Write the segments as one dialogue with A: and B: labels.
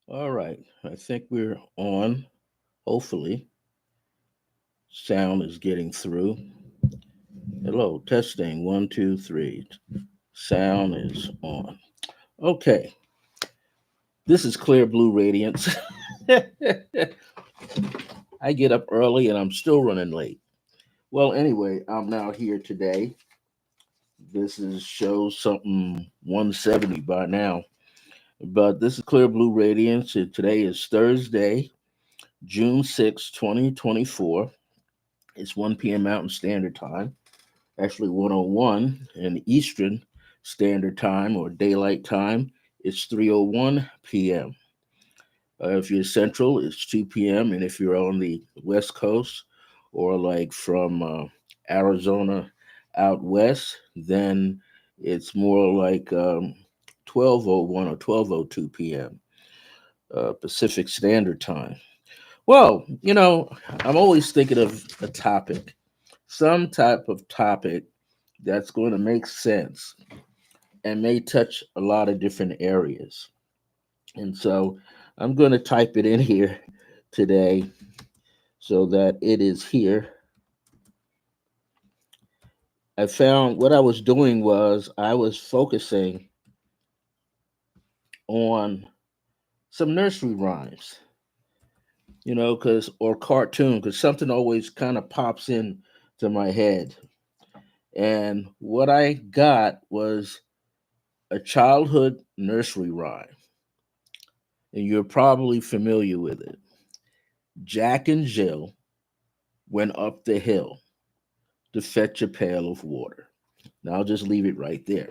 A: All right, I think we're on. Hopefully, sound is getting through. Hello, testing one, two, three. Sound is on. Okay, this is Clear Blue Radiance. I get up early and I'm still running late. Well, anyway, I'm now here today. This is show something 170 by now. But this is Clear Blue Radiance. And today is Thursday, June 6th, 2024. It's 1 p.m. Mountain Standard Time. Actually, 101 in Eastern Standard Time or Daylight Time. It's 3:01 p.m. If you're Central, it's 2 p.m. And if you're on the West Coast or like from Arizona out west, then it's more like 12:01 or 12:02 p.m. Pacific Standard Time. Well, I'm always thinking of a topic, some type of topic that's going to make sense and may touch a lot of different areas. And so I'm going to type it in here today so that it is here. I found what I was doing was I was focusing on some nursery rhymes, because or cartoon, because something always kind of pops in to my head. And what I got was a childhood nursery rhyme, and you're probably familiar with it. Jack and Jill went up the hill to fetch a pail of water. Now I'll just leave it right there.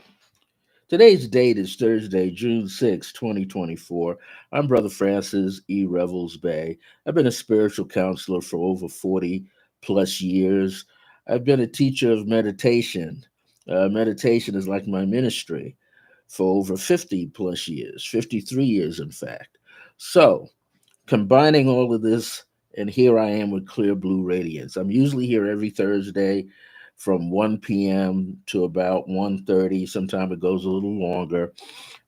A: Today's date is Thursday, June 6th, 2024. I'm Brother Francis E. Revels-Bey. I've been a spiritual counselor for over 40 plus years. I've been a teacher of meditation. Meditation is like my ministry for over 50 plus years, 53 years, in fact. So, combining all of this, and here I am with Clear Blue Radiance. I'm usually here every Thursday from 1 p.m. to about 1:30. Sometimes it goes a little longer.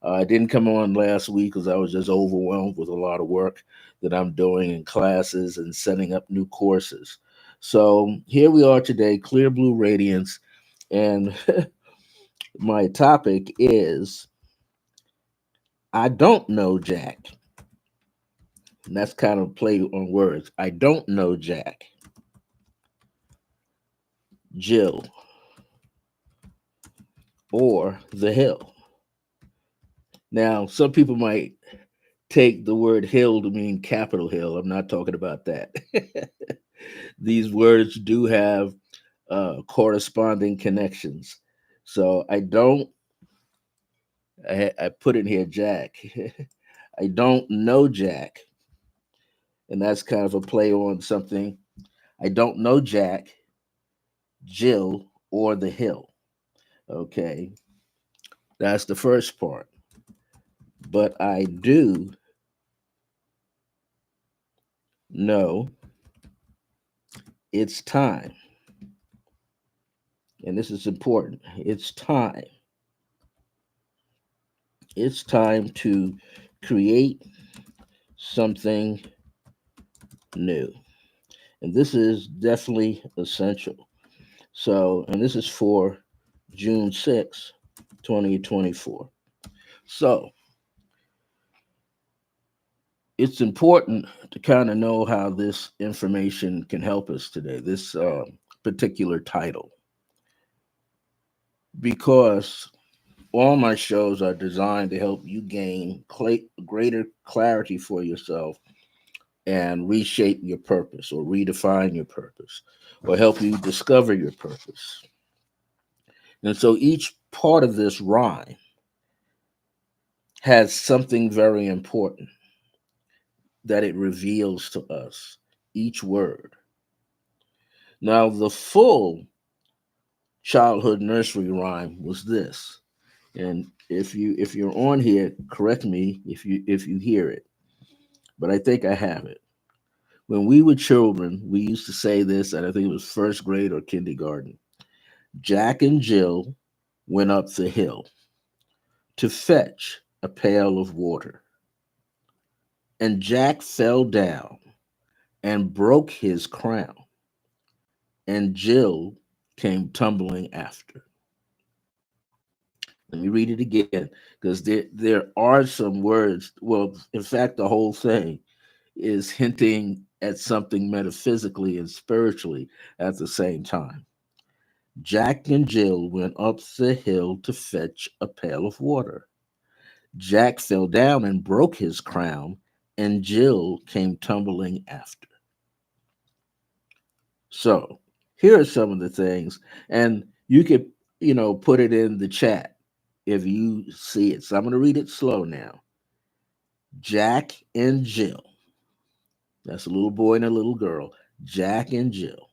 A: I didn't come on last week because I was just overwhelmed with a lot of work that I'm doing in classes and setting up new courses. So here we are today, Clear Blue Radiance, and my topic is I don't know Jack. And that's kind of play on words. I don't know Jack, Jill, or the hill. Now, some people might take the word hill to mean Capitol Hill. I'm not talking about that. These words do have corresponding connections. So I put in here Jack. I don't know Jack. And that's kind of a play on something. I don't know Jack, Jill, or the hill. Okay. That's the first part. But I do know it's time. And this is important. It's time. It's time to create something new. And this is definitely essential. So, and this is for June 6th, 2024. So, it's important to kind of know how this information can help us today, this particular title, because all my shows are designed to help you gain greater clarity for yourself and reshape your purpose or redefine your purpose or help you discover your purpose. And so each part of this rhyme has something very important that it reveals to us, each word. Now, the full childhood nursery rhyme was this. And if you're on here, correct me if you hear it. But I think I have it. When we were children, we used to say this, and I think it was first grade or kindergarten. Jack and Jill went up the hill to fetch a pail of water. And Jack fell down and broke his crown, and Jill came tumbling after. Let me read it again because there are some words. Well, in fact, the whole thing is hinting at something metaphysically and spiritually at the same time. Jack and Jill went up the hill to fetch a pail of water. Jack fell down and broke his crown, and Jill came tumbling after. So, here are some of the things, and you could, put it in the chat if you see it. So, I'm going to read it slow now. Jack and Jill, that's a little boy and a little girl. Jack and Jill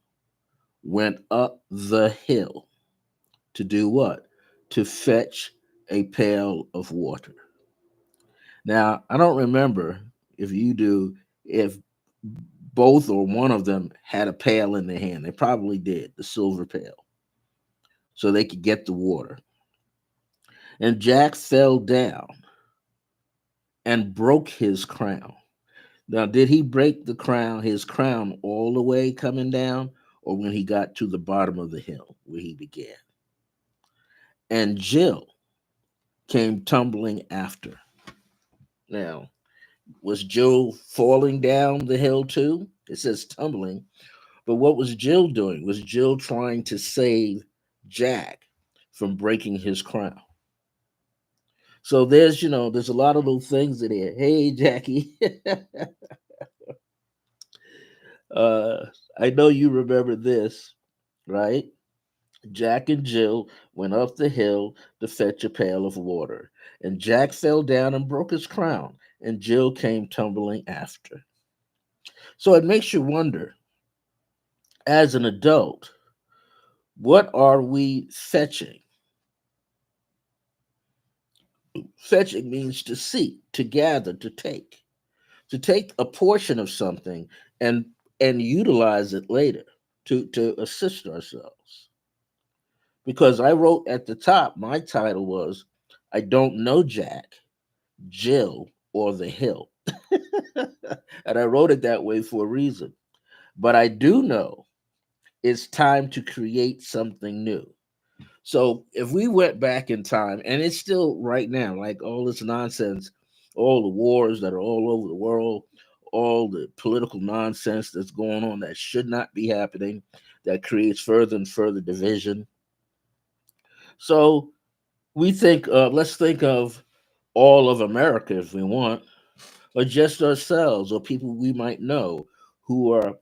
A: went up the hill to do what? To fetch a pail of water. Now, I don't remember if you do, if both or one of them had a pail in their hand. They probably did, the silver pail, so they could get the water. And Jack fell down and broke his crown. Now, did he break his crown, all the way coming down, or when he got to the bottom of the hill where he began? And Jill came tumbling after. Now, was Jill falling down the hill too? It says tumbling. But what was Jill doing? Was Jill trying to save Jack from breaking his crown? So there's a lot of little things in here. Hey, Jackie. uh, I know you remember this, right? Jack and Jill went up the hill to fetch a pail of water, and Jack fell down and broke his crown, and Jill came tumbling after. So it makes you wonder, as an adult, what are we fetching? Fetching means to seek, to gather, to take a portion of something and utilize it later to assist ourselves. Because I wrote at the top, my title was I don't know Jack, Jill, or the Hill. And I wrote it that way for a reason. But I do know it's time to create something new. So if we went back in time, and it's still right now, like all this nonsense, all the wars that are all over the world, all the political nonsense that's going on that should not be happening, that creates further and further division. So let's think of all of America if we want, or just ourselves, or people we might know who are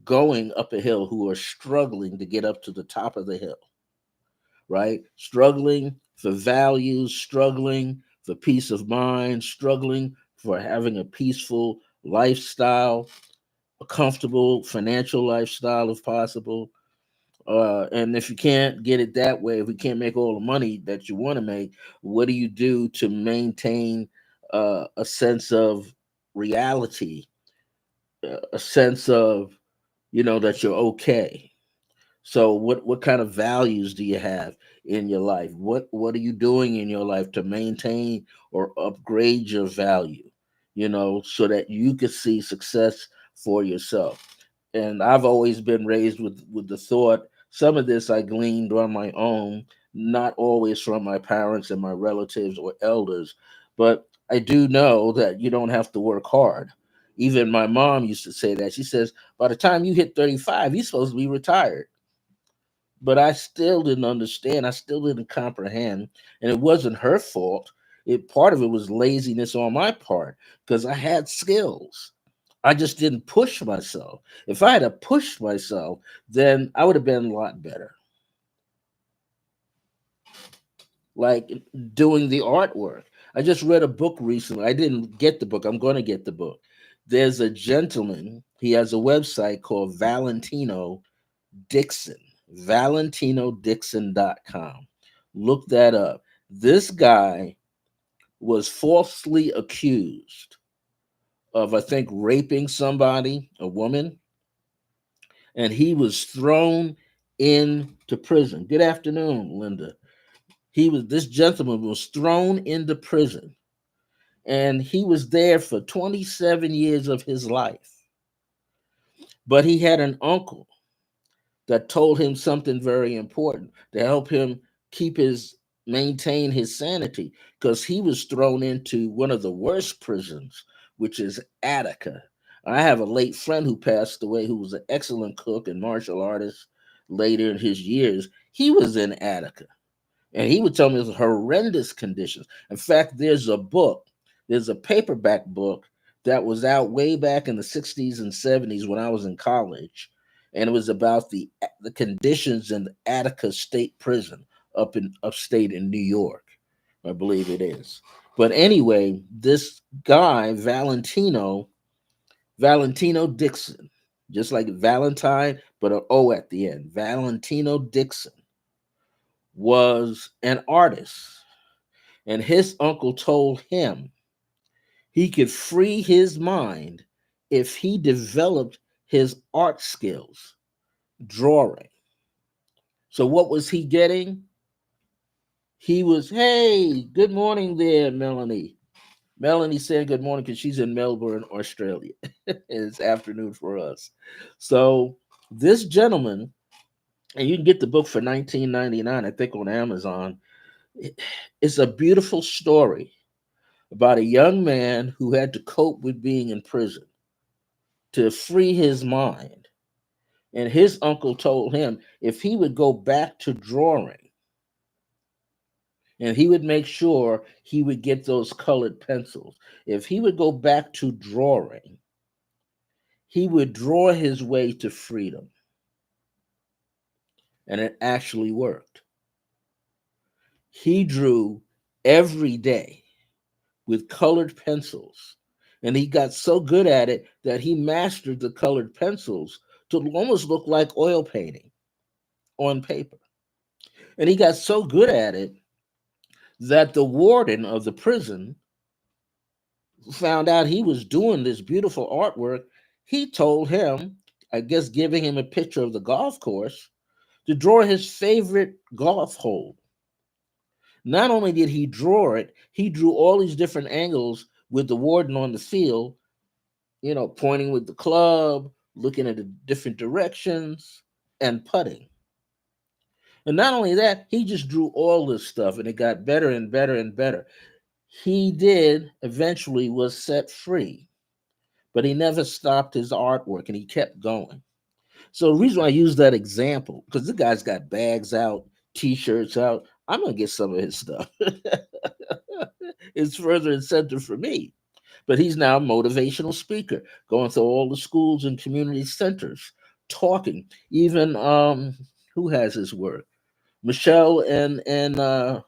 A: going up a hill, who are struggling to get up to the top of the hill, right? Struggling for values, struggling for peace of mind, struggling for having a peaceful lifestyle, a comfortable financial lifestyle if possible. And if you can't get it that way, if we can't make all the money that you want to make, what do you do to maintain a sense of reality, a sense of, that you're okay? So what kind of values do you have in your life? What are you doing in your life to maintain or upgrade your value? So that you can see success for yourself. And I've always been raised with the thought, some of this I gleaned on my own, not always from my parents and my relatives or elders, but I do know that you don't have to work hard. Even my mom used to say that. She says, by the time you hit 35, you're supposed to be retired. But I still didn't understand. I still didn't comprehend. And it wasn't her fault. Part of it was laziness on my part because I had skills. I just didn't push myself. If I had a pushed myself, then I would have been a lot better. Like doing the artwork. I just read a book recently. I didn't get the book. I'm going to get the book. There's a gentleman. He has a website called Valentino Dixon, valentinodixon.com. Look that up. This guy was falsely accused of, I think, raping somebody, a woman, and he was thrown into prison. Good afternoon, Linda. This gentleman was thrown into prison, and he was there for 27 years of his life. But he had an uncle that told him something very important to help him keep his maintain his sanity, because he was thrown into one of the worst prisons, which is Attica. I have a late friend who passed away who was an excellent cook and martial artist later in his years. He was in Attica, and he would tell me it was horrendous conditions. In fact, there's a paperback book that was out way back in the 60s and 70s when I was in college, and it was about the conditions in the Attica State Prison up in upstate in New York, I believe it is. But anyway, this guy Valentino Dixon, just like Valentine, but an O at the end. Valentino Dixon was an artist, and his uncle told him he could free his mind if he developed his art skills, drawing. So, what was he getting? He was, hey, good morning there, Melanie. Melanie said good morning because she's in Melbourne, Australia. It's afternoon for us. So, this gentleman, and you can get the book for 19.99, I think, on Amazon. It's a beautiful story about a young man who had to cope with being in prison to free his mind. And his uncle told him if he would go back to drawing and he would make sure he would get those colored pencils, if he would go back to drawing, he would draw his way to freedom. And it actually worked. He drew every day with colored pencils. And he got so good at it that he mastered the colored pencils to almost look like oil painting on paper. And he got so good at it that the warden of the prison found out he was doing this beautiful artwork. He told him, I guess giving him a picture of the golf course, to draw his favorite golf hole. Not only did he draw it, he drew all these different angles with the warden on the field, pointing with the club, looking at the different directions, and putting. And not only that, he just drew all this stuff and it got better and better and better. He did eventually was set free, but he never stopped his artwork and he kept going. So the reason why I use that example, because the guy's got bags out, t-shirts out. I'm gonna get some of his stuff. It's further incentive for me. But he's now a motivational speaker, going to all the schools and community centers, talking. Even who has his work? Michelle and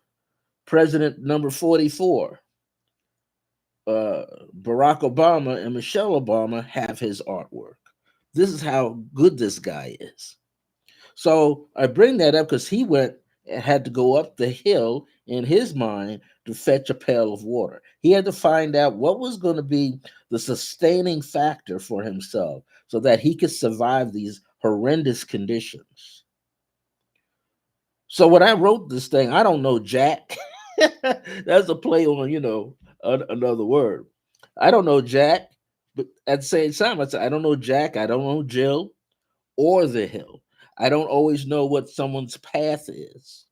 A: President number 44, Barack Obama and Michelle Obama have his artwork. This is how good this guy is. So I bring that up because he went and had to go up the hill in his mind to fetch a pail of water. He had to find out what was going to be the sustaining factor for himself so that he could survive these horrendous conditions. So when I wrote this thing, I don't know Jack. That's a play on, another word. I don't know Jack, but at the same time, I said, I don't know Jack, I don't know Jill or the hill. I don't always know what someone's path is.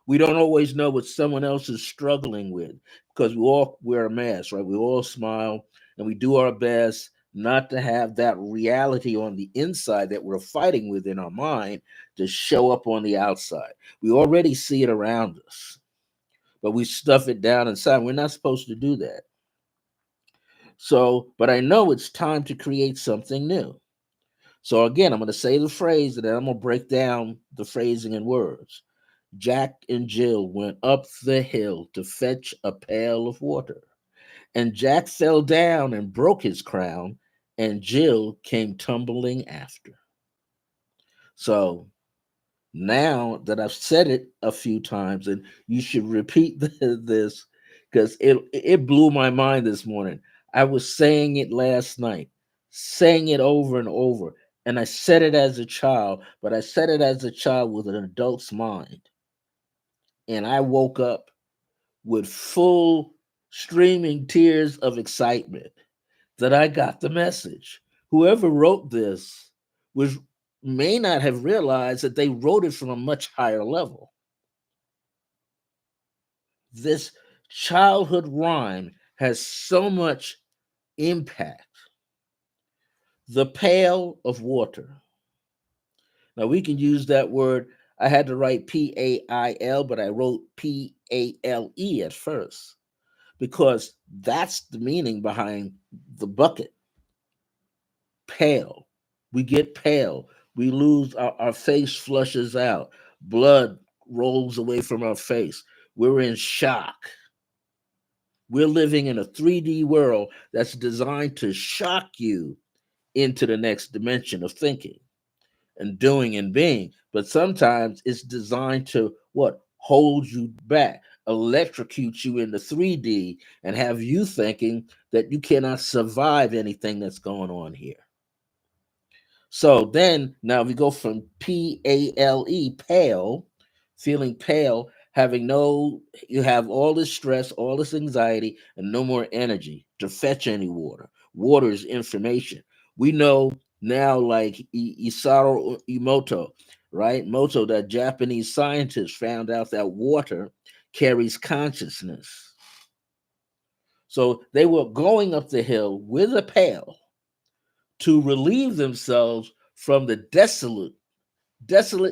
A: We don't always know what someone else is struggling with because we all wear a mask, right? We all smile and we do our best not to have that reality on the inside that we're fighting with in our mind to show up on the outside. We already see it around us, but we stuff it down inside. We're not supposed to do that. So, but I know it's time to create something new. So again, I'm going to say the phrase and then I'm going to break down the phrasing in words. Jack and Jill went up the hill to fetch a pail of water. And Jack fell down and broke his crown, and Jill came tumbling after. So now that I've said it a few times, and you should repeat this because it blew my mind this morning. I was saying it last night, saying it over and over. And I said it as a child, but I said it as a child with an adult's mind. And I woke up with full streaming tears of excitement that I got the message. Whoever wrote this was may not have realized that they wrote it from a much higher level. This childhood rhyme has so much impact. The pail of water. Now we can use that word. I had to write PAIL, but I wrote PALE at first because that's the meaning behind the bucket. Pale. We get pale. We lose our face flushes out. Blood rolls away from our face. We're in shock. We're living in a 3D world that's designed to shock you into the next dimension of thinking and doing and being. But sometimes it's designed to what? Hold you back, electrocute you into 3D and have you thinking that you cannot survive anything that's going on here. So then now we go from PALE, pale, feeling pale, having no, you have all this stress, all this anxiety, and no more energy to fetch any water. Water is information. We know now, like Isaru Emoto, right? Moto, that Japanese scientist, found out that water carries consciousness. So they were going up the hill with a pail to relieve themselves from the desolate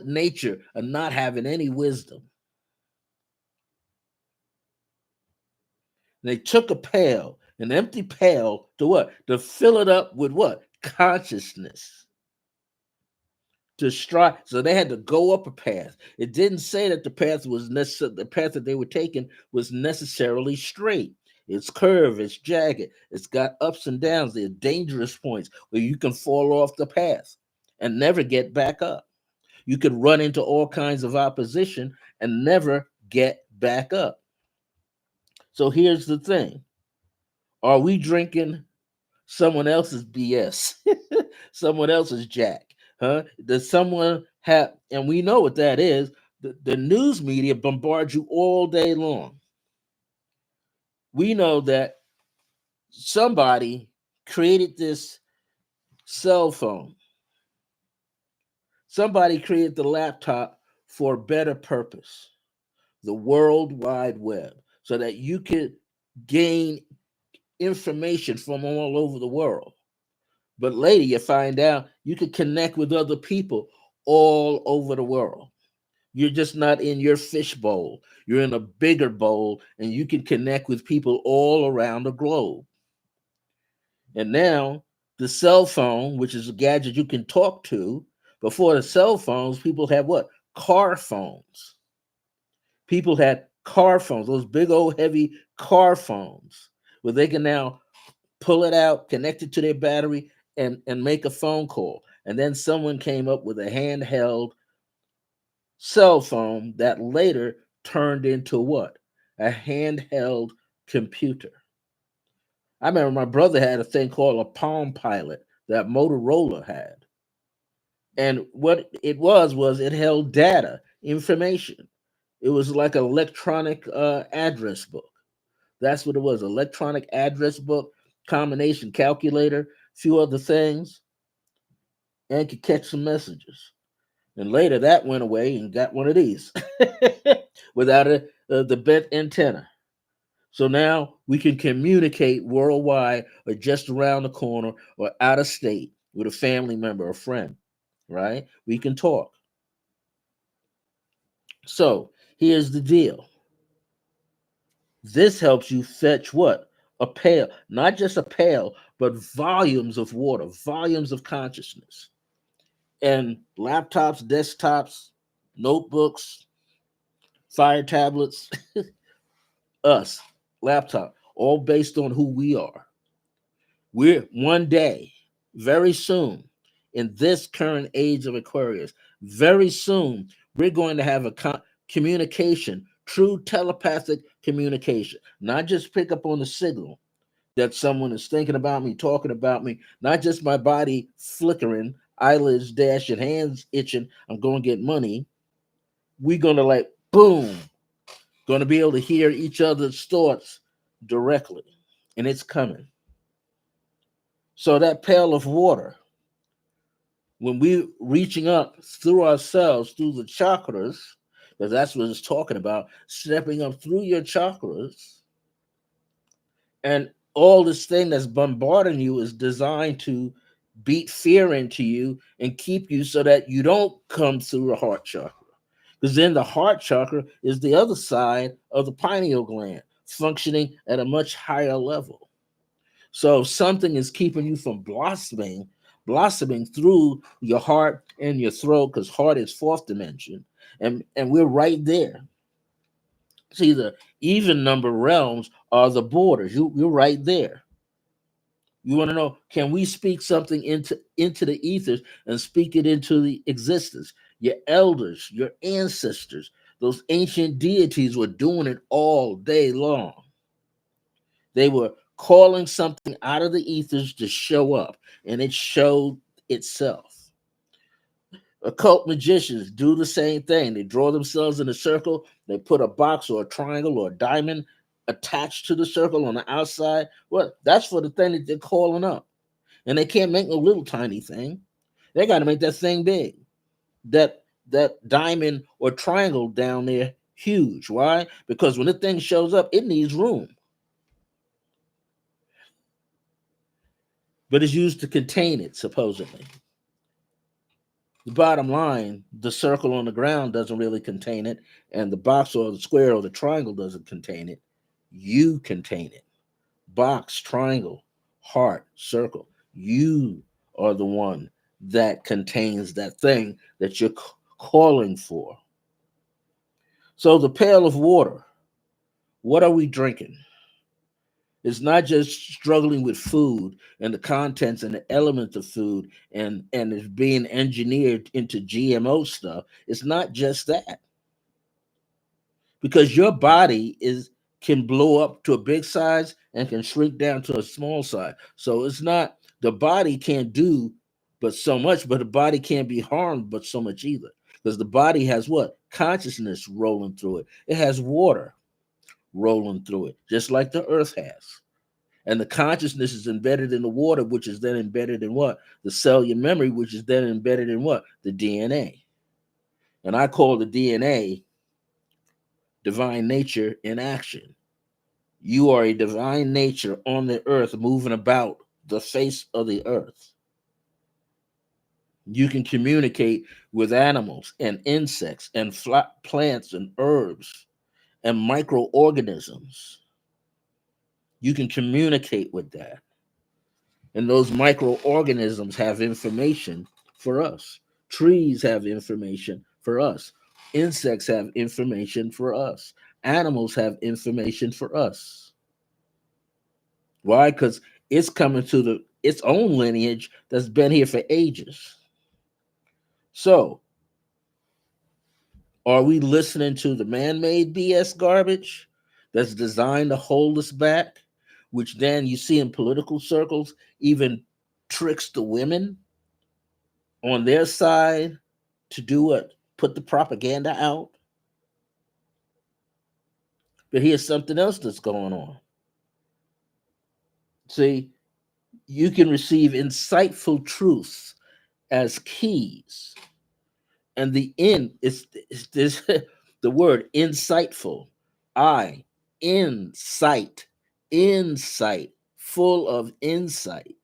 A: nature of not having any wisdom. They took a pail, an empty pail, to what? To fill it up with what? Consciousness. To strive. So they had to go up a path. It didn't say that the path that they were taking was necessarily straight. It's curved, it's jagged, it's got ups and downs. There are dangerous points where you can fall off the path and never get back up. You could run into all kinds of opposition and never get back up. So here's the thing. Are we drinking someone else's BS? Someone else's jack? Huh? Does someone have, and we know what that is, the news media bombards you all day long. We know that somebody created this cell phone. Somebody created the laptop for a better purpose, the World Wide Web, so that you could gain information from all over the world. But later you find out you could connect with other people all over the world. You're just not in your fish bowl. You're in a bigger bowl and you can connect with people all around the globe. And now the cell phone, which is a gadget you can talk to, before the cell phones, people had what? Car phones. People had car phones, those big old heavy car phones, where they can now pull it out, connect it to their battery, and make a phone call. And then someone came up with a handheld cell phone that later turned into what? A handheld computer. I remember my brother had a thing called a Palm Pilot that Motorola had. And what it was it held data, information. It was like an electronic address book. That's what it was, electronic address book, combination calculator, few other things, and could catch some messages. And later that went away and got one of these without the bent antenna. So now we can communicate worldwide or just around the corner or out of state with a family member or friend, right? We can talk. So here's the deal. This helps you fetch what? A pail, not just a pail, but volumes of water, volumes of consciousness. And laptops, desktops, notebooks, fire tablets, us, laptop, all based on who we are. We're one day, very soon, in this current age of Aquarius, very soon, we're going to have a communication, true telepathic communication, not just pick up on the signal that someone is thinking about me, talking about me, not just my body flickering, eyelids dashing, hands itching, I'm going to get money. We're going to like, boom, going to be able to hear each other's thoughts directly, and it's coming. So that pail of water, when we're reaching up through ourselves, through the chakras, because that's what it's talking about, stepping up through your chakras, and all this thing that's bombarding you is designed to beat fear into you and keep you so that you don't come through the heart chakra. Because then the heart chakra is the other side of the pineal gland, functioning at a much higher level. So if something is keeping you from blossoming through your heart and your throat, because heart is fourth dimension, and we're right there. See, the even number realms are the borders. You're right there. You want to know, can we speak something into the ethers and speak it into the existence? Your elders, your ancestors, those ancient deities were doing it all day long. They were calling something out of the ethers to show up, and it showed itself. Occult magicians do the same thing. They draw themselves in a circle, they put a box or a triangle or a diamond attached to the circle on the outside. Well, that's for the thing that they're calling up. And they can't make no little tiny thing. They got to make that thing big. That diamond or triangle down there huge. Why? Because when the thing shows up, it needs room. But it's used to contain it, supposedly. The bottom line, the circle on the ground doesn't really contain it, and the box or the square or the triangle doesn't contain it. You contain it. Box, triangle, heart, circle. You are the one that contains that thing that you're calling for. So the pail of water, what are we drinking? It's not just struggling with food and the contents and the elements of food and it's being engineered into GMO stuff. It's not just that, because your body is can blow up to a big size and can shrink down to a small size. So it's not, the body can't do but so much, but the body can't be harmed but so much either. Because the body has what? Consciousness rolling through it. It has water rolling through it, just like the earth has. And the consciousness is embedded in the water, which is then embedded in what? The cellular memory, which is then embedded in what? The DNA. And I call the DNA divine nature in action. You are a divine nature on the earth, moving about the face of the earth. You can communicate with animals and insects and plants and herbs and microorganisms. You can communicate with that. And those microorganisms have information for us. Trees have information for us. Insects have information for us. Animals have information for us. Why? Because it's coming to its own lineage that's been here for ages. So, are we listening to the man-made BS garbage that's designed to hold us back, which then you see in political circles even tricks the women on their side to do what? Put the propaganda out. But here's something else that's going on. See, you can receive insightful truths as keys. And the in is this the word insightful. I insight, insight, full of insight.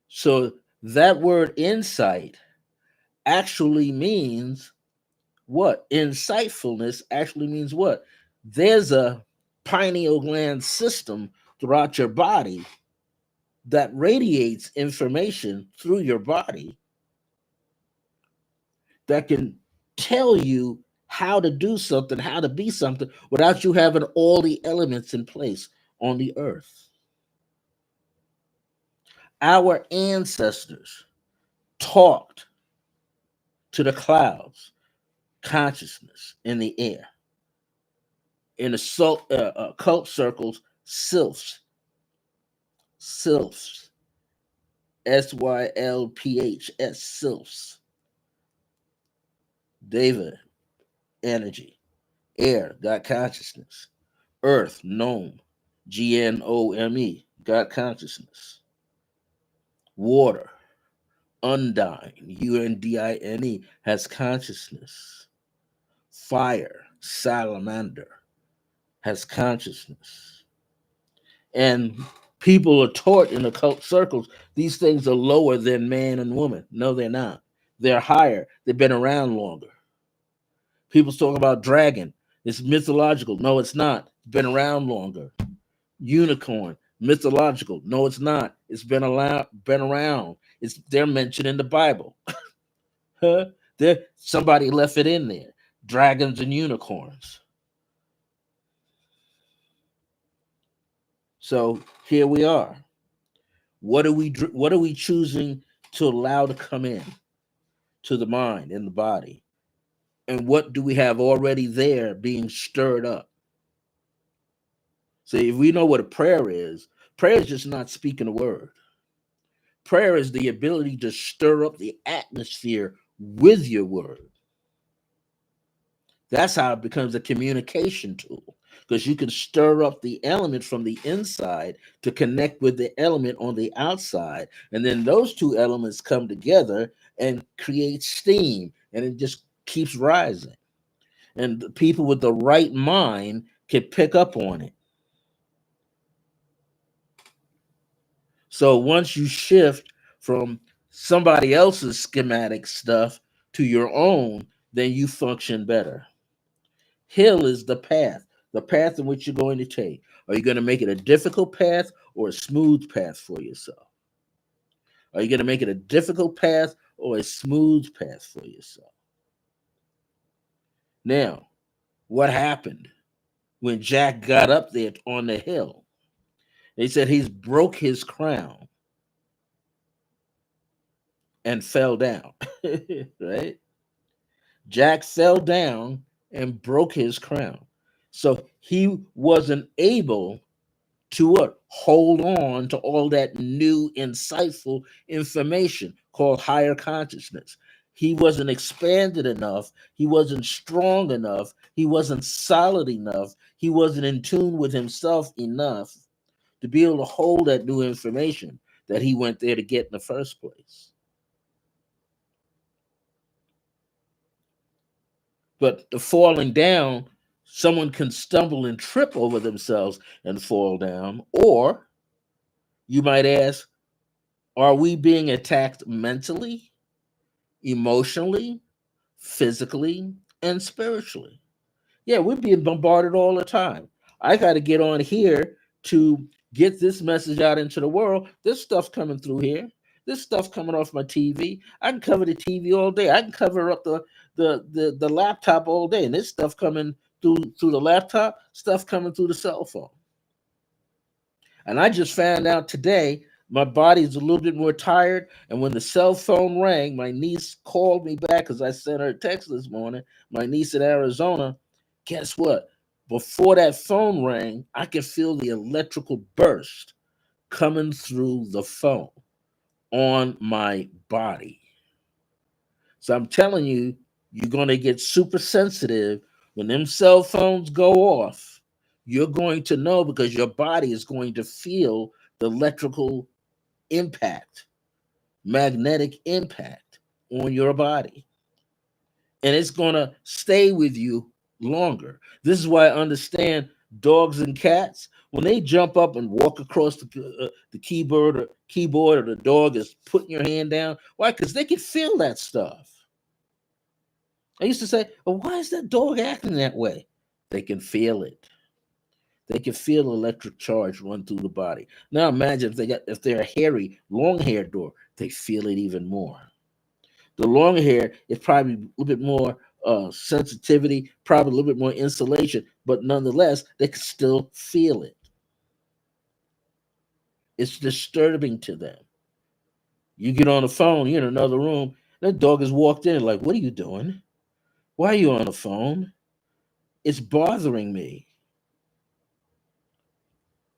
A: So that word insight actually means what? Insightfulness actually means what? There's a pineal gland system throughout your body that radiates information through your body that can tell you how to do something, how to be something without you having all the elements in place on the earth. Our ancestors talked to the clouds, consciousness in the air. In the cult circles, sylphs, sylphs, Sylphs, sylphs, Deva energy, Air got consciousness. Earth, gnome, Gnome, got consciousness. Water, undine, Undine, has consciousness. Fire, salamander, has consciousness. And people are taught in occult circles these things are lower than man and woman. No, they're not. They're higher. They've been around longer. People talk about dragon. It's mythological. No, it's not. It's been around longer. Unicorn, mythological. No, it's not. It's been around. They're mentioned in the Bible. Huh? Somebody left it in there. Dragons and unicorns. So here we are. What are we choosing to allow to come in to the mind and the body? And what do we have already there being stirred up? So if we know what a prayer is just not speaking a word. Prayer is the ability to stir up the atmosphere with your word. That's how it becomes a communication tool, because you can stir up the element from the inside to connect with the element on the outside. And then those two elements come together and create steam, and it just keeps rising. And the people with the right mind can pick up on it. So once you shift from somebody else's schematic stuff to your own, then you function better. Hill is the path in which you're going to take. Are you going to make it a difficult path or a smooth path for yourself? Are you going to make it a difficult path or a smooth path for yourself? Now, what happened when Jack got up there on the hill? They said he's broke his crown and fell down, right? Jack fell down and broke his crown. So he wasn't able to what? Hold on to all that new, insightful information called higher consciousness. He wasn't expanded enough. He wasn't strong enough. He wasn't solid enough. He wasn't in tune with himself enough to be able to hold that new information that he went there to get in the first place. But the falling down, someone can stumble and trip over themselves and fall down. Or you might ask, are we being attacked mentally, emotionally, physically, and spiritually? Yeah, we're being bombarded all the time. I got to get on here to get this message out into the world. This stuff's coming through here. This stuff's coming off my TV. I can cover the TV all day. I can cover up the laptop all day, and this stuff coming through the laptop, stuff coming through the cell phone. And I just found out today my body's a little bit more tired. And when the cell phone rang, my niece called me back because I sent her a text this morning. My niece in Arizona, guess what? Before that phone rang, I could feel the electrical burst coming through the phone on my body. So I'm telling you, you're going to get super sensitive when them cell phones go off. You're going to know because your body is going to feel the electrical impact, magnetic impact on your body. And it's going to stay with you longer. This is why I understand dogs and cats, when they jump up and walk across the keyboard or the dog is putting your hand down. Why? Because they can feel that stuff. I used to say, well, why is that dog acting that way? They can feel it. They can feel electric charge run through the body. Now imagine if they're a hairy, long-haired dog, they feel it even more. The long hair is probably a little bit more sensitivity, probably a little bit more insulation, but nonetheless, they can still feel it. It's disturbing to them. You get on the phone, you're in another room, that dog has walked in, like, what are you doing? Why are you on the phone? It's bothering me.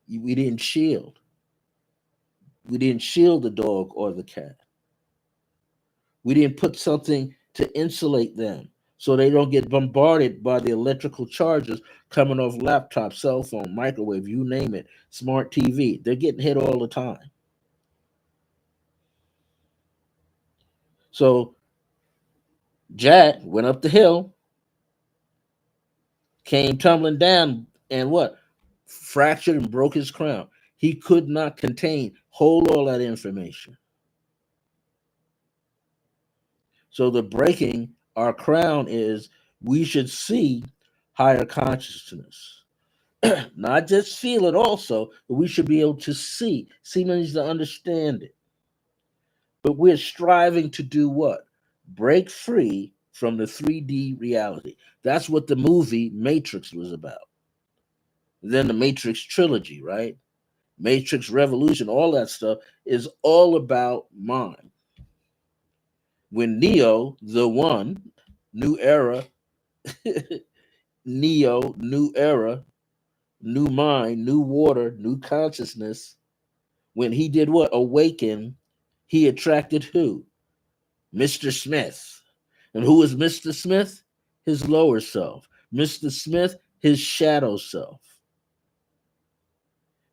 A: We didn't shield. We didn't shield the dog or the cat. We didn't put something to insulate them so they don't get bombarded by the electrical charges coming off laptop, cell phone, microwave, you name it, smart TV. They're getting hit all the time. So Jack went up the hill, came tumbling down, and what? Fractured and broke his crown. He could not hold all that information. So the breaking our crown is we should see higher consciousness. Not just feel it also, but we should be able to see. See means to understand it. But we're striving to do what? Break free from the 3D reality. That's what the movie Matrix was about. Then the Matrix trilogy, right? Matrix Revolution, all that stuff is all about mind. When Neo, the one, new era, Neo, new era, new mind, new water, new consciousness, when he did what? Awaken, he attracted who? Mr. Smith. And who is Mr. Smith? His lower self. Mr. Smith, his shadow self.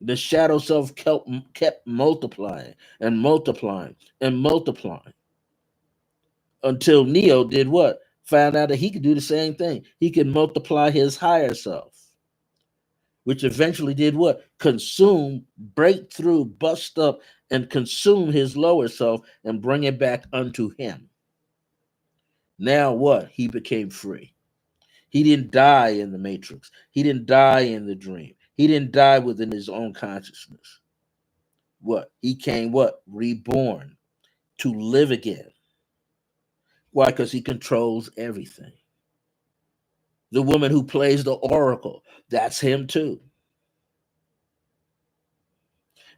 A: The shadow self kept multiplying and multiplying and multiplying until Neo did what? Found out that he could do the same thing. He could multiply his higher self, which eventually did what? Consume, break through, bust up, and consume his lower self and bring it back unto him. Now what? He became free. He didn't die in the matrix. He didn't die in the dream. He didn't die within his own consciousness. What? He came what? Reborn to live again. Why? Because he controls everything. The woman who plays the oracle, that's him too.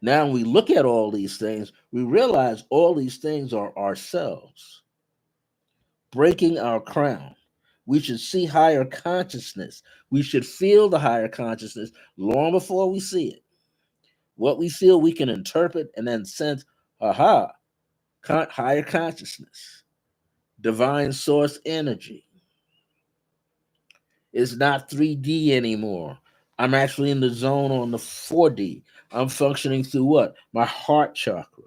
A: Now, when we look at all these things, we realize all these things are ourselves breaking our crown. We should see higher consciousness. We should feel the higher consciousness long before we see it. What we feel, we can interpret and then sense, aha, higher consciousness, divine source energy. It's not 3D anymore. I'm actually in the zone on the 4D. I'm functioning through what? My heart chakra.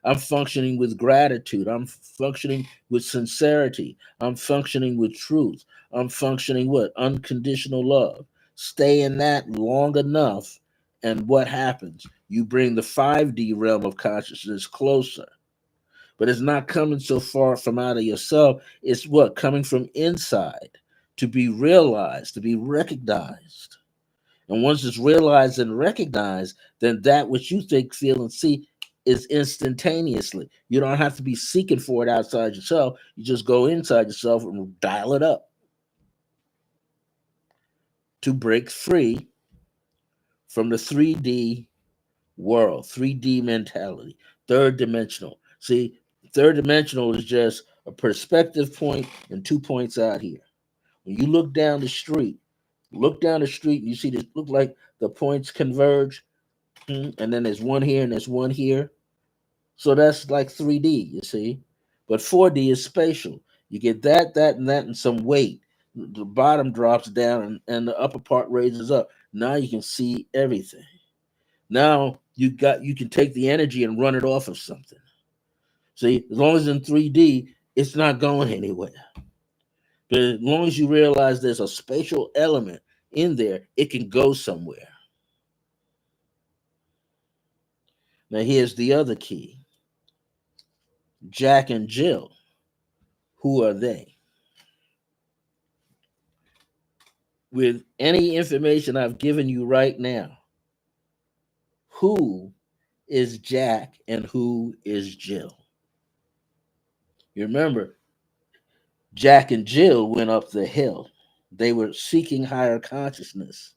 A: I'm functioning with gratitude. I'm functioning with sincerity. I'm functioning with truth. I'm functioning what? Unconditional love. Stay in that long enough, and what happens? You bring the 5D realm of consciousness closer. But it's not coming so far from out of yourself. It's what? Coming from inside to be realized, to be recognized. And once it's realized and recognized, then that which you think, feel, and see is instantaneously. You don't have to be seeking for it outside yourself. You just go inside yourself and dial it up to break free from the 3D world, 3D mentality, third dimensional. See, third dimensional is just a perspective point and 2 points out here. When you look down the street and you see this, look like the points converge, and then there's one here and there's one here. So that's like 3D, you see. But 4D is spatial. You get that, and that, and some weight. The bottom drops down and the upper part raises up. Now you can see everything. Now you can take the energy and run it off of something. See, as long as in 3D, it's not going anywhere. But as long as you realize there's a spatial element in there, it can go somewhere. Now here's the other key. Jack and Jill. Who are they? With any information I've given you right now, who is Jack and who is Jill? You remember, Jack and Jill went up the hill. They were seeking higher consciousness,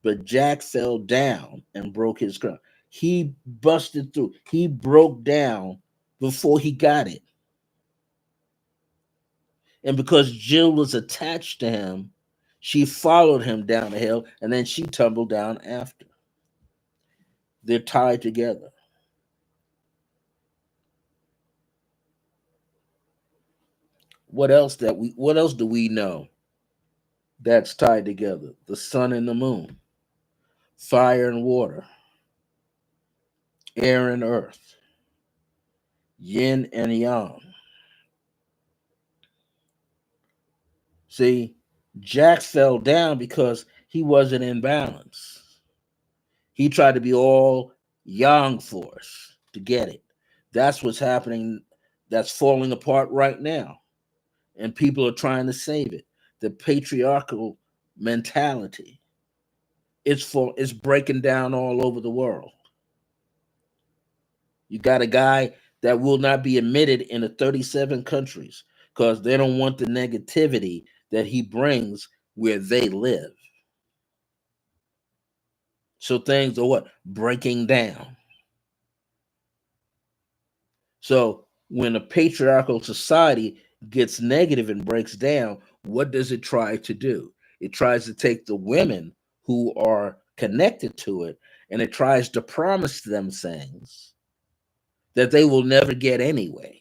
A: but Jack fell down and broke his crown. He busted through, he broke down before he got it. And because Jill was attached to him, she followed him down the hill and then she tumbled down after. They're tied together. what else do we know that's tied together? The sun and the moon, fire and water, air and earth, yin and yang. See, Jack fell down because he wasn't in balance. He tried to be all yang force to get it. That's what's happening. That's falling apart right now. And people are trying to save it. The patriarchal mentality. It's breaking down all over the world. You got a guy that will not be admitted in the 37 countries because they don't want the negativity that he brings where they live. So things are what? Breaking down. So when a patriarchal society gets negative and breaks down, what does it try to do? It tries to take the women who are connected to it and it tries to promise them things that they will never get anyway.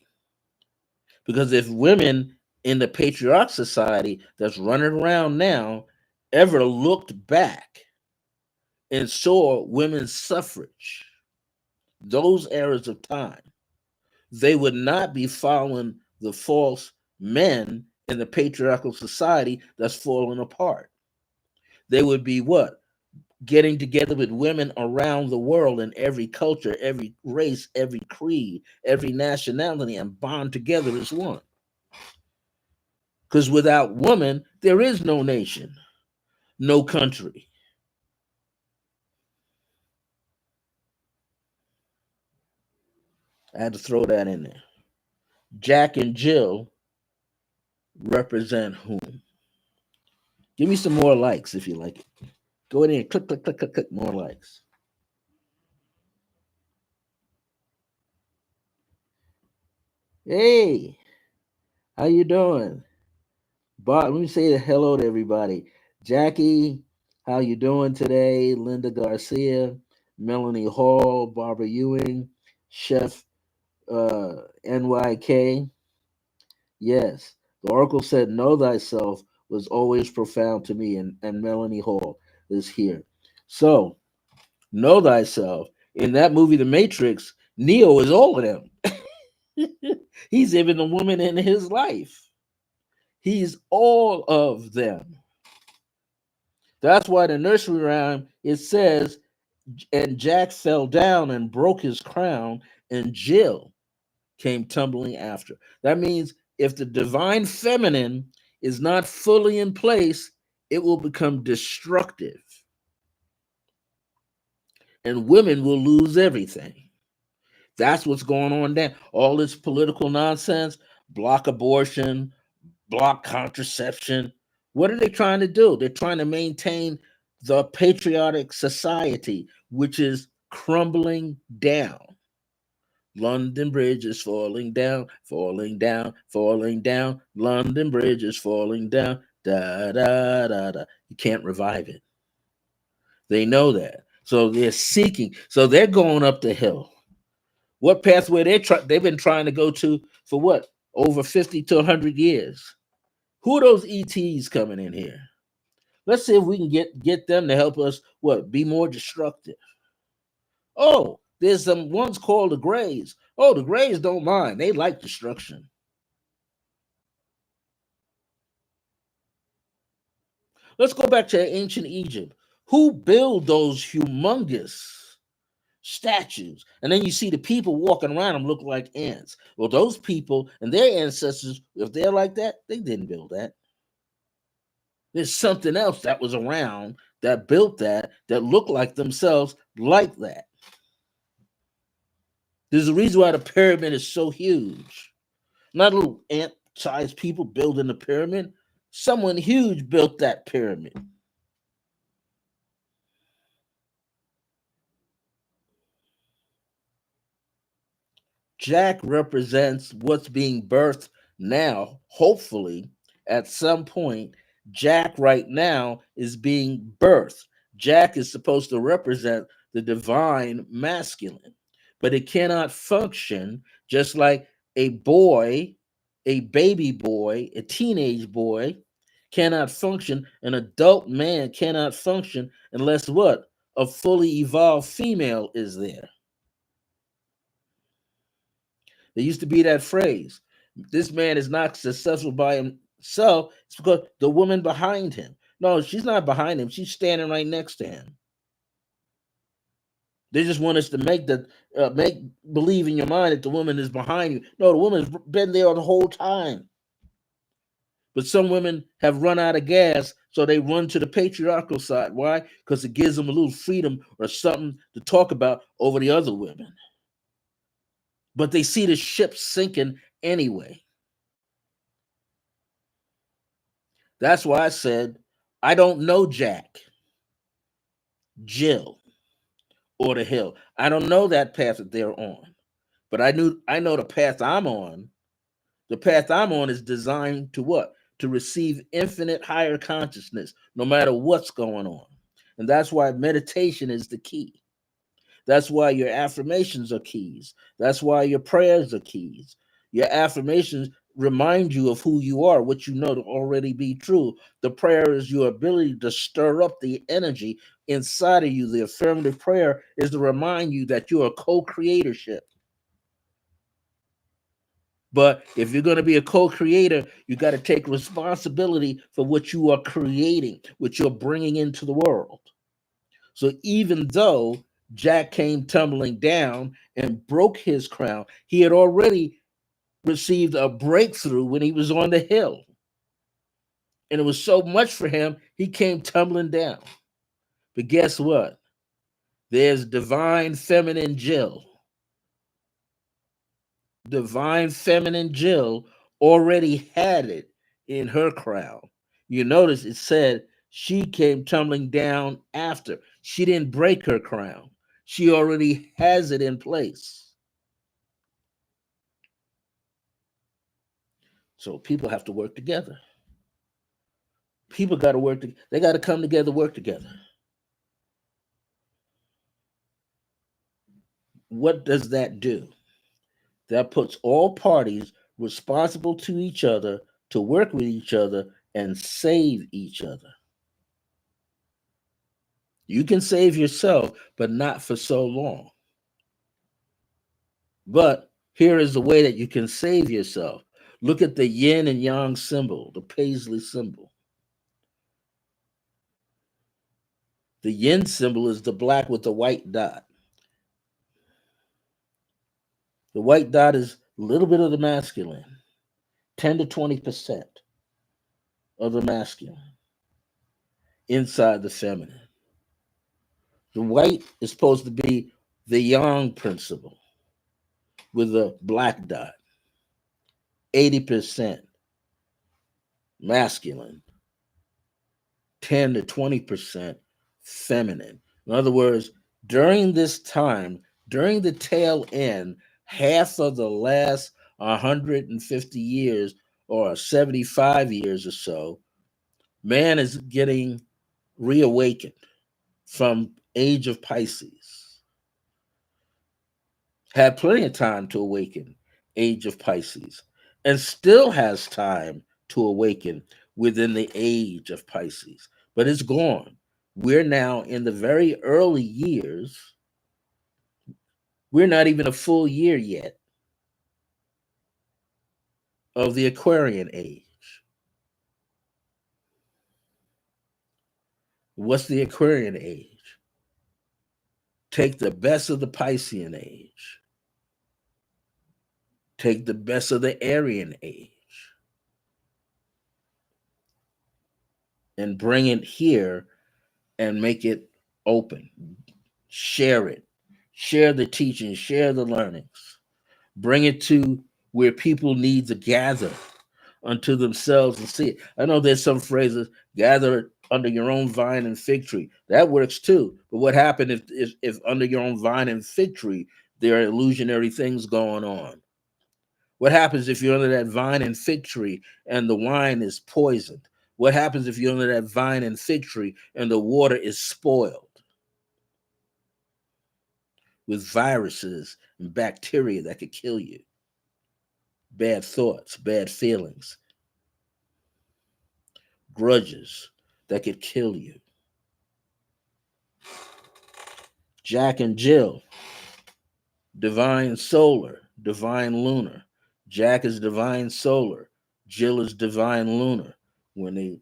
A: Because if women in the patriarch society that's running around now ever looked back and saw women's suffrage, those eras of time, they would not be following the false men in the patriarchal society that's falling apart. They would be what? Getting together with women around the world in every culture, every race, every creed, every nationality, and bond together as one. Because without woman, there is no nation, no country. I had to throw that in there. Jack and Jill represent whom? Give me some more likes if you like it. Go in and click, click, click, click, click, more likes. Hey, how you doing? Bob, let me say hello to everybody. Jackie, how you doing today? Linda Garcia, Melanie Hall, Barbara Ewing, Chef NYK. Yes, the oracle said, "Know thyself" was always profound to me, and Melanie Hall is here. So, know thyself. In that movie, The Matrix, Neo is all of them. He's even the woman in his life. He's all of them. That's why the nursery rhyme it says, and Jack fell down and broke his crown, and Jill came tumbling after. That means if the divine feminine is not fully in place, it will become destructive, and women will lose everything. That's what's going on there. All this political nonsense, block abortion, block contraception. What are they trying to do? They're trying to maintain the patriotic society, which is crumbling down. London Bridge is falling down, falling down, falling down. London Bridge is falling down. Da da da da. You can't revive it. They know that. So they're seeking. So they're going up the hill. What pathway they've been trying to go to for what? Over 50 to 100 years. Who are those ETs coming in here? Let's see if we can get them to help us what? Be more destructive. Oh, there's some ones called the Greys. Oh, the Greys don't mind. They like destruction. Let's go back to ancient Egypt. Who built those humongous statues? And then you see the people walking around them look like ants. Well, those people and their ancestors, if they're like that, they didn't build that. There's something else that was around that built that looked like themselves like that. There's a reason why the pyramid is so huge. Not little ant-sized people building the pyramid. Someone huge built that pyramid. Jack represents what's being birthed now, hopefully, at some point. Jack right now is being birthed. Jack is supposed to represent the divine masculine, but it cannot function just like a boy A baby boy, a teenage boy, cannot function. An adult man cannot function unless what? A fully evolved female is there. There used to be that phrase, this man is not successful by himself. It's because the woman behind him. No, she's not behind him. She's standing right next to him. They just want us to make believe in your mind that the woman is behind you. No, the woman's been there the whole time. But some women have run out of gas, so they run to the patriarchal side. Why? Because it gives them a little freedom or something to talk about over the other women. But they see the ship sinking anyway. That's why I said, I don't know Jack, Jill, or the hill. I don't know that path that they're on. But I know the path I'm on. The path I'm on is designed to what? To receive infinite higher consciousness, no matter what's going on. And that's why meditation is the key. That's why your affirmations are keys. That's why your prayers are keys. Your affirmations remind you of who you are, what you know to already be true. The prayer is your ability to stir up the energy inside of you. The affirmative prayer is to remind you that you're a co-creatorship. But if you're going to be a co-creator, you got to take responsibility for what you are creating, what you're bringing into the world. So even though Jack came tumbling down and broke his crown, he had already received a breakthrough when he was on the hill. And it was so much for him, he came tumbling down. But guess what? There's divine feminine Jill. Divine feminine Jill already had it in her crown. You notice it said she came tumbling down after. She didn't break her crown. She already has it in place. So people have to work together. People got to work. They got to come together, work together. What does that do? That puts all parties responsible to each other to work with each other and save each other. You can save yourself, but not for so long. But here is the way that you can save yourself. Look at the yin and yang symbol, the paisley symbol. The yin symbol is the black with the white dot. The white dot is a little bit of the masculine, 10 to 20% of the masculine inside the feminine. The white is supposed to be the yang principle with a black dot, 80% masculine, 10 to 20% feminine. In other words, during this time, during the tail end, half of the last 150 years or 75 years or so, man is getting reawakened from age of Pisces. Had plenty of time to awaken, age of Pisces, and still has time to awaken within the age of Pisces, but it's gone. We're now in the very early years. We're not even a full year yet of the Aquarian age. What's the Aquarian age? Take the best of the Piscean age, take the best of the Aryan age, and bring it here and make it open. Share it. Share the teaching, share the learnings. Bring it to where people need to gather unto themselves and see it. I know there's some phrases, gather under your own vine and fig tree. That works too. But what happened if under your own vine and fig tree, there are illusionary things going on? What happens if you're under that vine and fig tree and the wine is poisoned? What happens if you're under that vine and fig tree and the water is spoiled with viruses and bacteria that could kill you? bad thoughts, bad feelings, grudges that could kill you. Jack and Jill, divine solar, divine lunar. Jack is divine solar, Jill is divine lunar. When they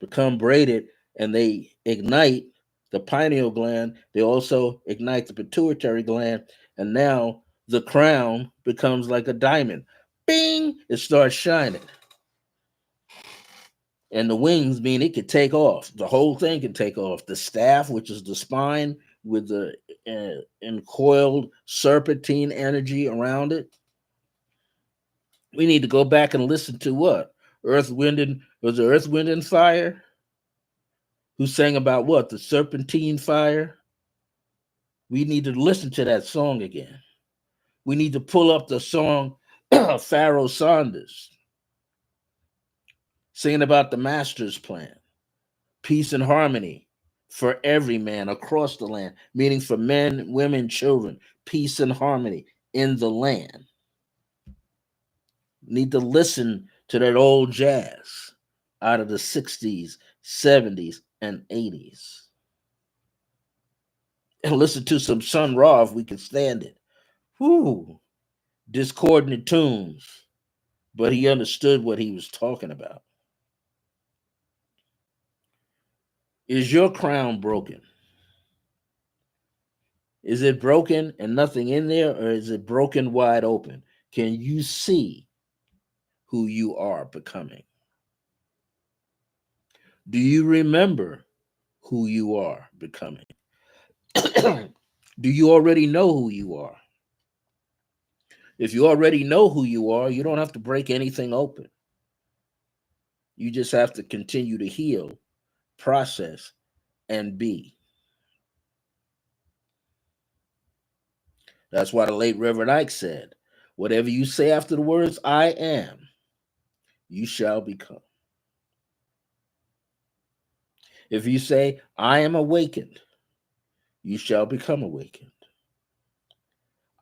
A: become braided and they ignite the pineal gland, they also ignite the pituitary gland, and now the crown becomes like a diamond. Bing! It starts shining. And the wings mean it could take off. The whole thing can take off. The staff, which is the spine with the encoiled serpentine energy around it. We need to go back and listen to what? Earth, Wind, and was it Earth, Wind, and Fire? Who sang about what? The serpentine fire? We need to listen to that song again. We need to pull up the song Pharaoh Saunders singing about the master's plan, peace and harmony for every man across the land, meaning for men, women, children, peace and harmony in the land. Need to listen to that old jazz out of the 60s, 70s, and 80s. And listen to some Sun Ra if we can stand it. Whoo, discordant tunes, but he understood what he was talking about. Is your crown broken? Is it broken and nothing in there, or is it broken wide open? Can you see who you are becoming? Do you remember who you are becoming? Do you already know who you are? If you already know who you are, you don't have to break anything open. You just have to continue to heal, process, and be. That's why the late Reverend Ike said, whatever you say after the words, I am, you shall become. If you say, I am awakened, you shall become awakened.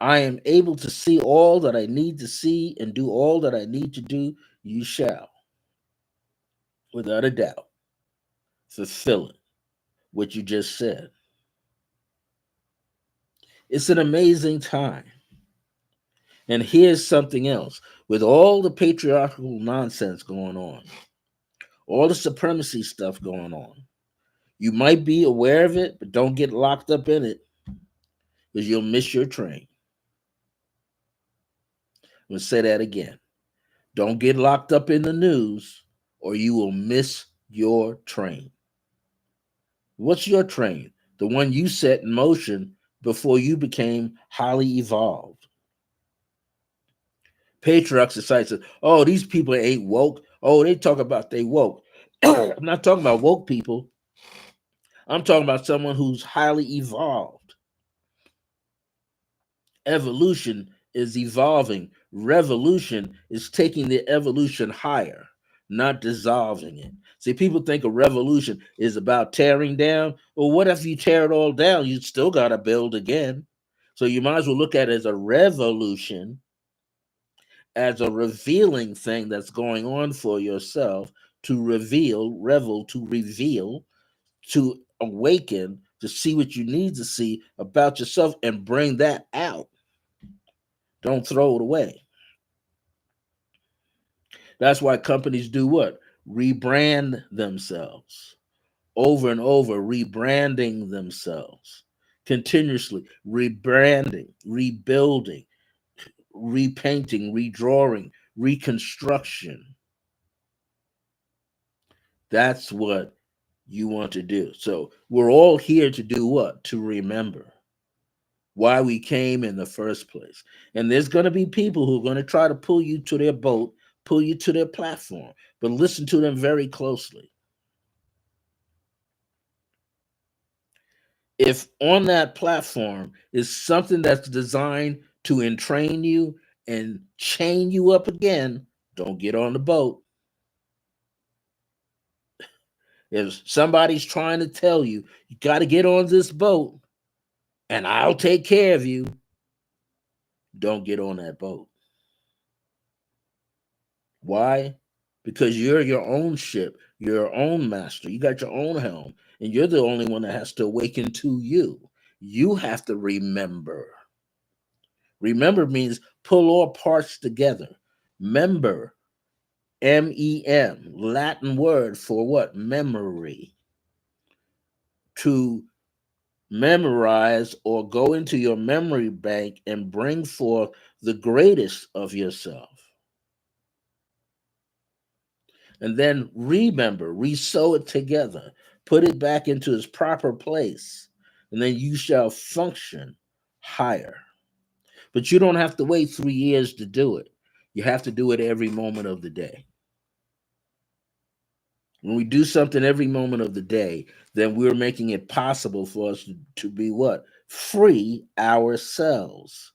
A: I am able to see all that I need to see and do all that I need to do, you shall, without a doubt, fulfill it, what you just said. It's an amazing time. And here's something else. With all the patriarchal nonsense going on, all the supremacy stuff going on, you might be aware of it, but don't get locked up in it because you'll miss your train. I'm going to say that again. Don't get locked up in the news or you will miss your train. What's your train? The one you set in motion before you became highly evolved. Patriarchs decide, oh, these people ain't woke. Oh, they talk about they woke. I'm not talking about woke people. I'm talking about someone who's highly evolved. Evolution is evolving. Revolution is taking the evolution higher, not dissolving it. See, people think a revolution is about tearing down. Well, what if you tear it all down? You still got to build again. So you might as well look at it as a revolution, as a revealing thing that's going on for yourself to reveal, revel, to reveal, to awaken, to see what you need to see about yourself and bring that out. Don't throw it away. That's why companies do what? Rebrand themselves over and over, rebranding themselves, continuously rebranding, rebuilding, repainting, redrawing, reconstruction. That's what you want to do. So we're all here to do what? To remember why we came in the first place. And there's going to be people who are going to try to pull you to their boat, pull you to their platform, but listen to them very closely. If on that platform is something that's designed to entrain you and chain you up again, don't get on the boat. If somebody's trying to tell you, you got to get on this boat and I'll take care of you, don't get on that boat. Why? Because you're your own ship, you're your own master. You got your own helm, and you're the only one that has to awaken to you. You have to remember. Remember means pull all parts together. Member, MEM, Latin word for what? Memory. To memorize or go into your memory bank and bring forth the greatest of yourself. And then remember, resew it together, put it back into its proper place, and then you shall function higher. But you don't have to wait 3 years to do it. You have to do it every moment of the day. When we do something every moment of the day, then we're making it possible for us to be what? Free ourselves.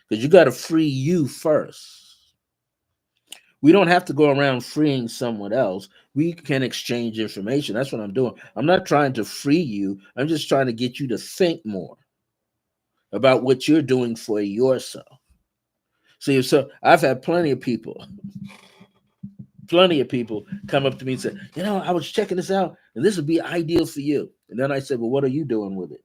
A: Because you got to free you first. We don't have to go around freeing someone else. We can exchange information. That's what I'm doing. I'm not trying to free you. I'm just trying to get you to think more about what you're doing for yourself. See, so I've had plenty of people come up to me and say, I was checking this out and this would be ideal for you. And then I said, well, what are you doing with it?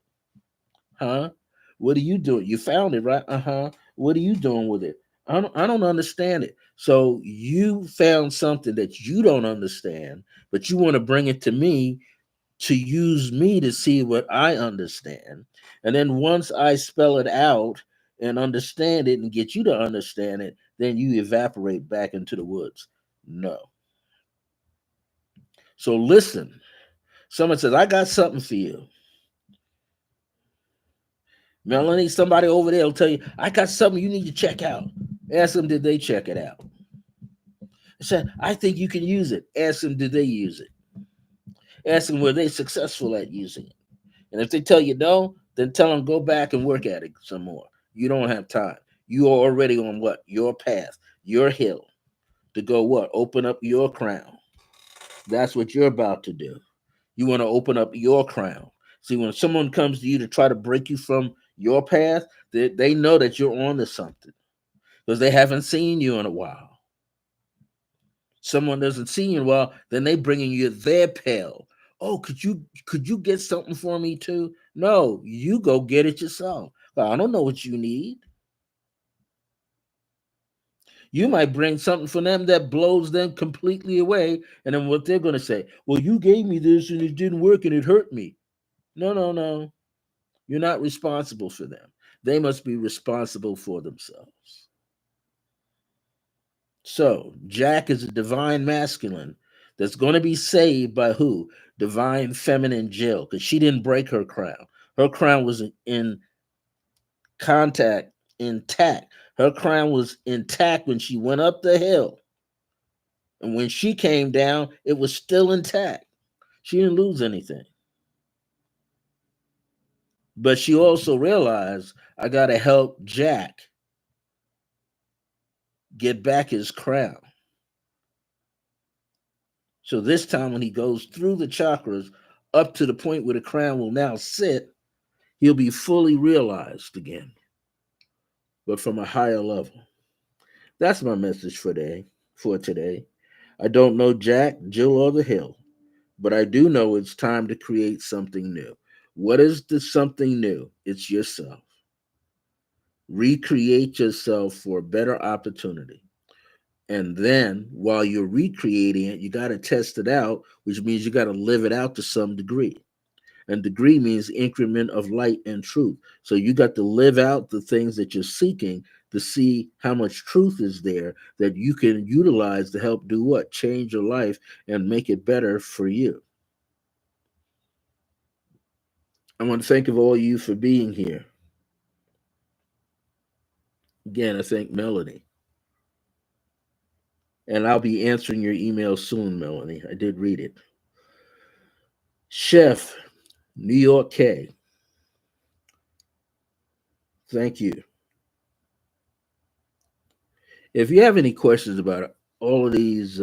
A: Huh? What are you doing? You found it, right? Uh-huh. What are you doing with it? I don't understand it. So you found something that you don't understand, but you want to bring it to me to use me to see what I understand. And then once I spell it out and understand it and get you to understand it, then you evaporate back into the woods. No. So listen. Someone says, I got something for you. Melanie, somebody over there will tell you, I got something you need to check out. Ask them, did they check it out? I said, I think you can use it. Ask them, did they use it? Ask them, were they successful at using it? And if they tell you no, then tell them, go back and work at it some more. You don't have time. You are already on what? Your path, your hill to go what? Open up your crown. That's what you're about to do. You want to open up your crown. See, when someone comes to you to try to break you from your path, they know that you're on to something because they haven't seen you in a while. Someone doesn't see you in a while, then they bringing you their pail. Oh, could you get something for me too? No, you go get it yourself. Well, I don't know what you need. You might bring something for them that blows them completely away, and then what they're going to say? Well, you gave me this and it didn't work and it hurt me. No, no, no. You're not responsible for them. They must be responsible for themselves. So, Jack is a divine masculine that's going to be saved by who? Divine feminine Jill, because she didn't break her crown. Her crown was in contact, intact. Her crown was intact when she went up the hill. And when she came down, it was still intact. She didn't lose anything. But she also realized I got to help Jack get back his crown. So this time, when he goes through the chakras up to the point where the crown will now sit, he'll be fully realized again, but from a higher level. That's my message for today. For today, I don't know Jack, Jill, or the Hill, but I do know it's time to create something new. What is the something new? It's yourself. Recreate yourself for a better opportunity. And then while you're recreating it, you got to test it out, which means you got to live it out to some degree. And degree means increment of light and truth. So you got to live out the things that you're seeking to see how much truth is there that you can utilize to help do what? Change your life and make it better for you. I want to thank of all you for being here. Again, I thank Melanie. And I'll be answering your email soon, Melanie. I did read it. Chef, New York K, thank you. If you have any questions about all of these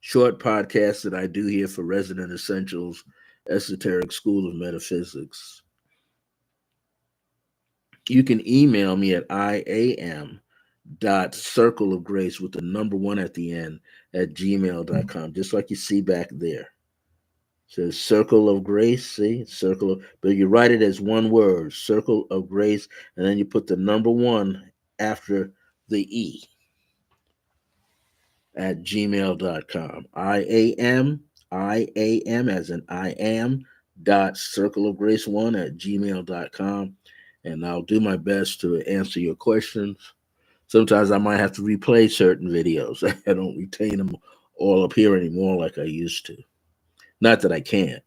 A: short podcasts that I do here for Resident Essentials, Esoteric School of Metaphysics, you can email me at iam.com dot circle of grace with the number one at the end at gmail.com, just like you see back there. It says circle of grace, see? Circle of, but you write it as one word, circle of grace, and then you put the number one after the E at gmail.com. I am as in I am dot circle of grace one at gmail.com. And I'll do my best to answer your questions. Sometimes I might have to replay certain videos. I don't retain them all up here anymore like I used to. Not that I can't,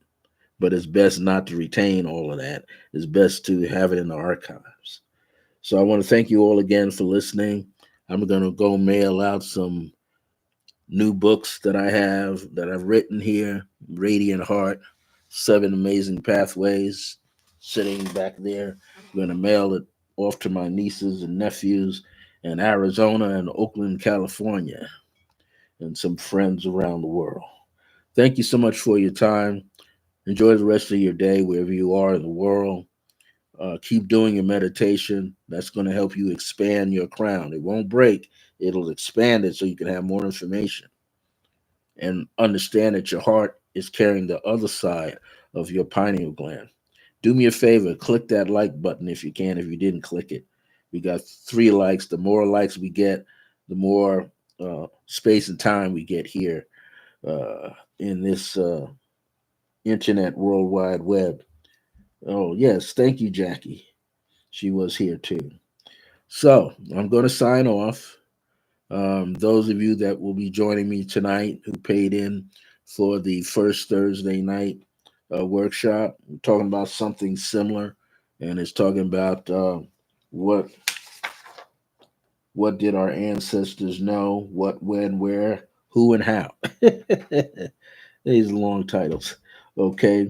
A: but it's best not to retain all of that. It's best to have it in the archives. So I want to thank you all again for listening. I'm going to go mail out some new books that I have that I've written here. Radiant Heart, Seven Amazing Pathways, sitting back there. I'm going to mail it off to my nieces and nephews in Arizona and Oakland, California, and some friends around the world. Thank you so much for your time. Enjoy the rest of your day wherever you are in the world. Keep doing your meditation. That's going to help you expand your crown. It won't break, it'll expand it so you can have more information and understand that your heart is carrying the other side of your pineal gland. Do me a favor, click that like button if you can, if you didn't click it. We got 3 likes. The more likes we get, the more space and time we get here in this internet world wide web. Oh, yes. Thank you, Jackie. She was here too. So I'm going to sign off. Those of you that will be joining me tonight who paid in for the first Thursday night workshop, we're talking about something similar, and it's talking about what what did our ancestors know, what, when, where, who, and how. These long titles. Okay,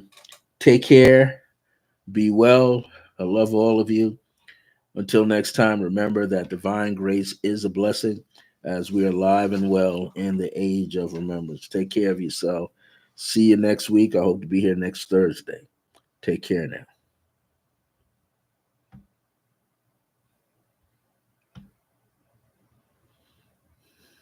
A: take care, be well. I love all of you. Until next time, remember that divine grace is a blessing as we are alive and well in the age of remembrance. Take care of yourself. See you next week. I hope to be here next Thursday. Take care now.